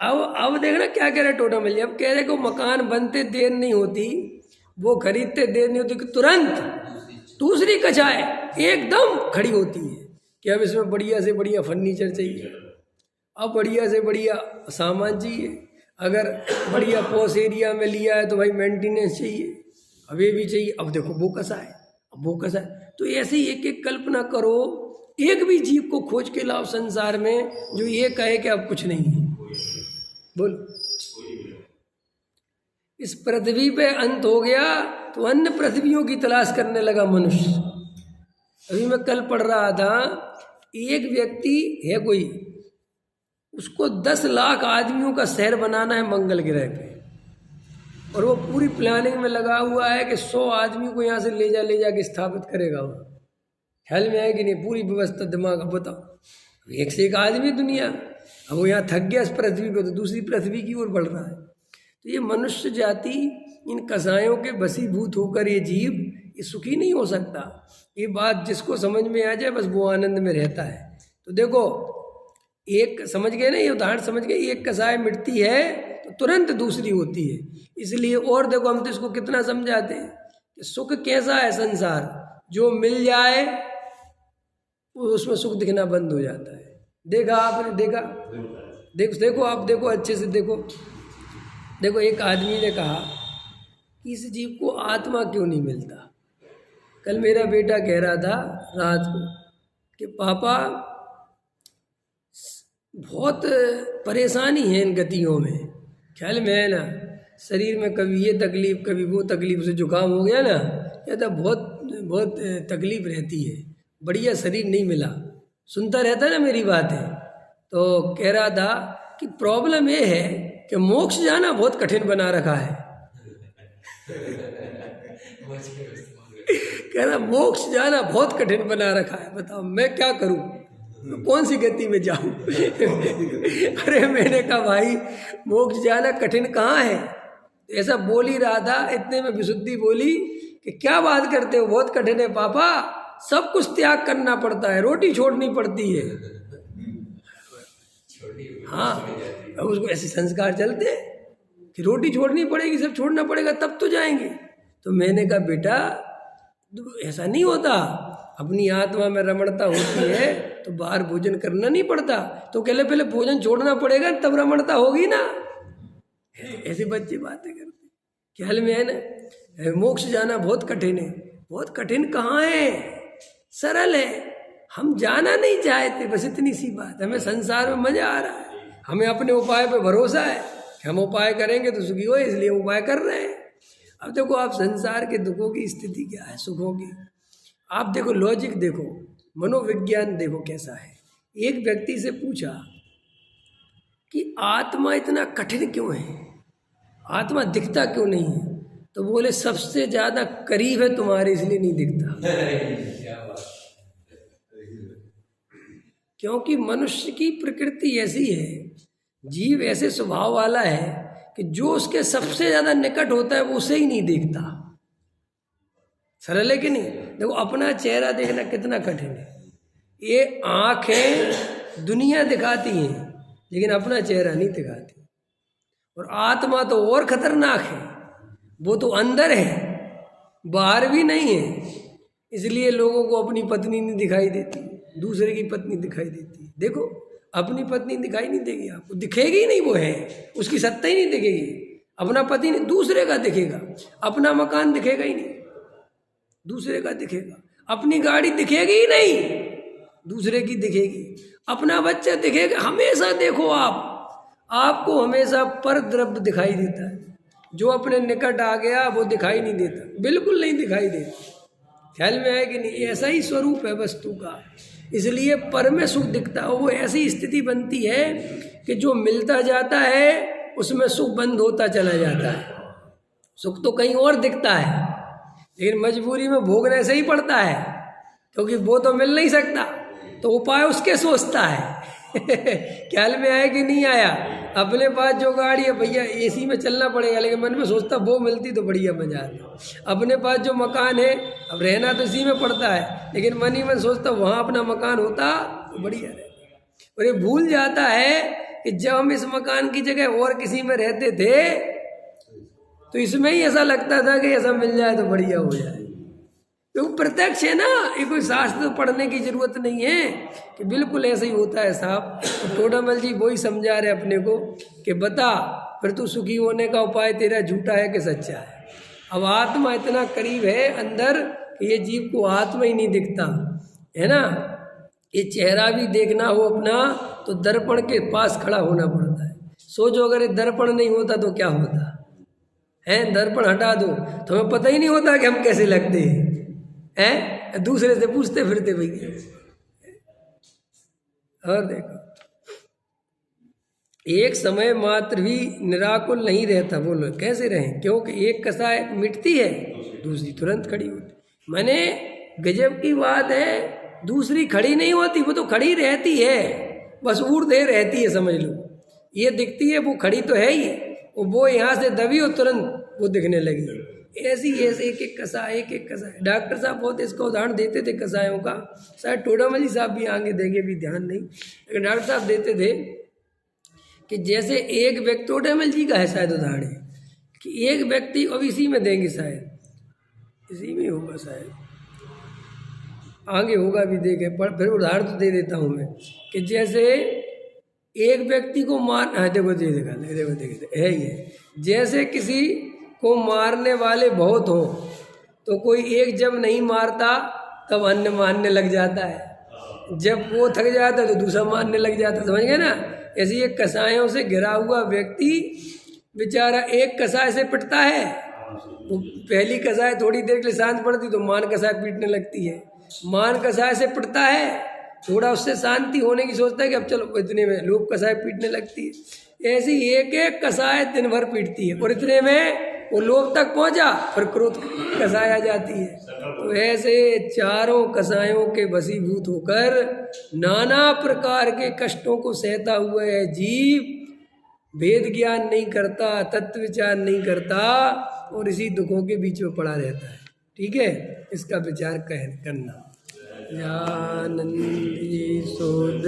अब देखना क्या कह रहे टोटा मिल, अब कह रहे कि मकान बनते देर नहीं होती, वो खरीदते देर नहीं होती कि तुरंत दूसरी कचाए एकदम खड़ी होती है कि अब इसमें बढ़िया से बढ़िया फर्नीचर चाहिए, अब बढ़िया से बढ़िया सामान चाहिए, अगर बढ़िया पॉश एरिया में लिया है तो भाई मेंटेनेंस चाहिए, अब ये भी चाहिए, अब देखो वो कसा है, अब वो कसा है। तो ऐसे ही एक एक कल्पना करो, एक भी जीव को खोज के लाओ संसार में जो ये कहे कि अब कुछ नहीं है। बोलो, इस पृथ्वी पे अंत हो गया तो अन्य पृथ्वियों की तलाश करने लगा मनुष्य। अभी मैं कल पढ़ रहा था, एक व्यक्ति है कोई, उसको 10 लाख आदमियों का शहर बनाना है मंगल ग्रह पे, और वो पूरी प्लानिंग में लगा हुआ है कि 100 आदमी को यहाँ से ले जा के स्थापित करेगा। वहाँ ख्याल में आए कि नहीं, पूरी व्यवस्था दिमाग। अब बताओ, एक से एक आदमी दुनिया, अब वो यहाँ थक गया इस पृथ्वी पे तो दूसरी पृथ्वी की ओर बढ़ रहा है। तो ये मनुष्य जाति इन कसायों के वशीभूत होकर ये जीव ये सुखी नहीं हो सकता। ये बात जिसको समझ में आ जाए बस वो आनंद में रहता है। तो देखो, एक समझ गए ना, ये उदाहरण समझ गए, एक कसाय मिटती है तो तुरंत दूसरी होती है। इसलिए और देखो, हम तो इसको कितना समझाते हैं कि सुख कैसा है संसार, जो मिल जाए उसमें सुख दिखना बंद हो जाता है। देखा आपने, देखा, देखो आप देखो, अच्छे से देखो। देखो, एक आदमी ने कहा कि इस जीव को आत्मा क्यों नहीं मिलता। कल मेरा बेटा कह रहा था रात को कि पापा बहुत परेशानी है इन गतियों में, ख्याल में है ना, शरीर में कभी ये तकलीफ कभी वो तकलीफ, उसे जुकाम हो गया ना, कहता बहुत तकलीफ रहती है, बढ़िया शरीर नहीं मिला। सुनता रहता ना मेरी बातें, तो कह रहा था कि प्रॉब्लम ये है कि मोक्ष जाना बहुत कठिन बना रखा है। कह रहा मोक्ष जाना बहुत कठिन बना रखा है, बताओ मैं क्या करूं, कौन सी गति में जाऊं। अरे मैंने कहा भाई मोक्ष जाना कठिन कहाँ है, ऐसा बोल ही रहा था, इतने में विशुद्धि बोली कि क्या बात करते हो, बहुत कठिन है पापा, सब कुछ त्याग करना पड़ता है, रोटी छोड़नी पड़ती है। हाँ, अब उसको ऐसे संस्कार चलते हैं कि रोटी छोड़नी पड़ेगी, सब छोड़ना पड़ेगा तब तो जाएंगे। तो मैंने कहा बेटा ऐसा नहीं होता, अपनी आत्मा में रमणता होती है तो बाहर भोजन करना नहीं पड़ता, तो पहले भोजन छोड़ना पड़ेगा तब रमणता होगी ना। ऐसे बच्चे बातें करते, ख्याल में है ना। मोक्ष जाना बहुत कठिन है, बहुत कठिन कहाँ है, सरल है। हम जाना नहीं चाहते, बस इतनी सी बात। हमें संसार में मजा आ रहा है, हमें अपने उपाय पे भरोसा है कि हम उपाय करेंगे तो सुखी हो, इसलिए उपाय कर रहे हैं। अब देखो आप संसार के दुखों की स्थिति क्या है, सुखों की। आप देखो, लॉजिक देखो, मनोविज्ञान देखो कैसा है। एक व्यक्ति से पूछा कि आत्मा इतना कठिन क्यों है, आत्मा दिखता क्यों नहीं है, तो बोले सबसे ज्यादा करीब है तुम्हारे इसलिए नहीं दिखता। क्योंकि मनुष्य की प्रकृति ऐसी है, जीव ऐसे स्वभाव वाला है कि जो उसके सबसे ज्यादा निकट होता है वो उसे ही नहीं देखता। सरल है कि नहीं। देखो अपना चेहरा देखना कितना कठिन है, ये आंखें दुनिया दिखाती हैं लेकिन अपना चेहरा नहीं दिखाती। और आत्मा तो और खतरनाक है, वो तो अंदर है, बाहर भी नहीं है। इसलिए लोगों को अपनी पत्नी नहीं दिखाई देती, दूसरे की पत्नी दिखाई देती है। देखो अपनी पत्नी दिखाई नहीं देगी आपको, दिखेगी ही नहीं, वो है, उसकी सत्ता ही नहीं दिखेगी। अपना पति नहीं, दूसरे का दिखेगा। अपना मकान दिखेगा ही नहीं, दूसरे का दिखेगा। अपनी गाड़ी दिखेगी ही नहीं, दूसरे की दिखेगी। अपना बच्चा दिखेगा। हमेशा देखो आपको हमेशा पर द्रव्य दिखाई देता है, जो अपने निकट आ गया वो दिखाई नहीं देता, बिल्कुल नहीं दिखाई देता। ख्याल में है कि नहीं। ऐसा ही स्वरूप है वस्तु का, इसलिए पर में सुख दिखता है। वो ऐसी स्थिति बनती है कि जो मिलता जाता है उसमें सुख बंद होता चला जाता है। सुख तो कहीं और दिखता है लेकिन मजबूरी में भोगने से ही पड़ता है, क्योंकि वो तो मिल नहीं सकता, तो उपाय उसके सोचता है। ख्याल में आया कि नहीं आया। अपने पास जो गाड़ी है भैया एसी में चलना पड़ेगा, लेकिन मन में सोचता वो मिलती तो बढ़िया मजा आता। अपने पास जो मकान है, अब रहना तो इसी में पड़ता है, लेकिन मन ही मन सोचता वहाँ अपना मकान होता तो बढ़िया रहता। और ये भूल जाता है कि जब हम इस मकान की जगह और किसी में रहते थे तो इसमें ही ऐसा लगता था कि ऐसा मिल जाए तो बढ़िया हो जाए। तो प्रत्यक्ष है ना, ये कोई शास्त्र पढ़ने की जरूरत नहीं है कि बिल्कुल ऐसे ही होता है साहब। तो टोडामल जी वही समझा रहे अपने को कि बता फिर तू सुखी होने का उपाय तेरा झूठा है कि सच्चा है। अब आत्मा इतना करीब है अंदर कि ये जीव को आत्मा ही नहीं दिखता है ना। ये चेहरा भी देखना हो अपना तो दर्पण के पास खड़ा होना पड़ता है। सोचो अगर ये दर्पण नहीं होता तो क्या होता है। दर्पण हटा दो तो हमें पता ही नहीं होता कि हम कैसे लगते हैं, दूसरे से पूछते फिरते भैया। और देखो एक समय मात्र भी निराकुल नहीं रहता। बोलो कैसे रहें, क्योंकि एक कसाय मिटती है दूसरी तुरंत खड़ी होती। माने गजब की बात है, दूसरी खड़ी नहीं होती, वो तो खड़ी रहती है, बस ऊर्ध्व रहती है समझ लो। ये दिखती है वो खड़ी तो है ही, वो यहाँ से दबी और तुरंत वो दिखने लगी। ऐसी ऐसे एक एक कसाय। डॉक्टर साहब बहुत इसका उदाहरण देते थे कसायों का, शायद टोडामल जी साहब भी आगे देंगे, भी ध्यान नहीं, लेकिन डॉक्टर साहब देते थे कि जैसे एक व्यक्ति, टोडामल जी का है शायद उदाहरण, कि एक व्यक्ति, अब इसी में देंगे शायद, इसी में होगा शायद, आगे होगा भी देखे, पर फिर उदाहरण तो दे देता हूँ मैं कि जैसे एक व्यक्ति को मार, हाँ देखो देखो है ये, जैसे किसी को मारने वाले बहुत हों तो कोई एक जब नहीं मारता तब अन्य मारने लग जाता है, जब वो थक जाता है तो दूसरा मारने लग जाता है, समझ गए ना। ऐसे ये कसायों से घिरा हुआ व्यक्ति बेचारा एक कसाय से पिटता है, वो पहली कसाय थोड़ी देर के लिए शांत पड़ती तो मान कसाय पीटने लगती है, मान कसाय से पिटता है, थोड़ा उससे शांति होने की सोचता है कि अब चलो, इतने में लोग कसाय पीटने लगती है। ऐसी एक एक कसाय दिन भर पीटती है और इतने में वो लोभ तक पहुंचा, फिर क्रोध कसाय आ जाती है। तो ऐसे चारों कसायों के वशीभूत होकर नाना प्रकार के कष्टों को सहता हुआ है जीव वेद ज्ञान नहीं करता, तत्व विचार नहीं करता और इसी दुखों के बीच में पड़ा रहता है। ठीक है, इसका विचार करना। ज्ञानंदी शोध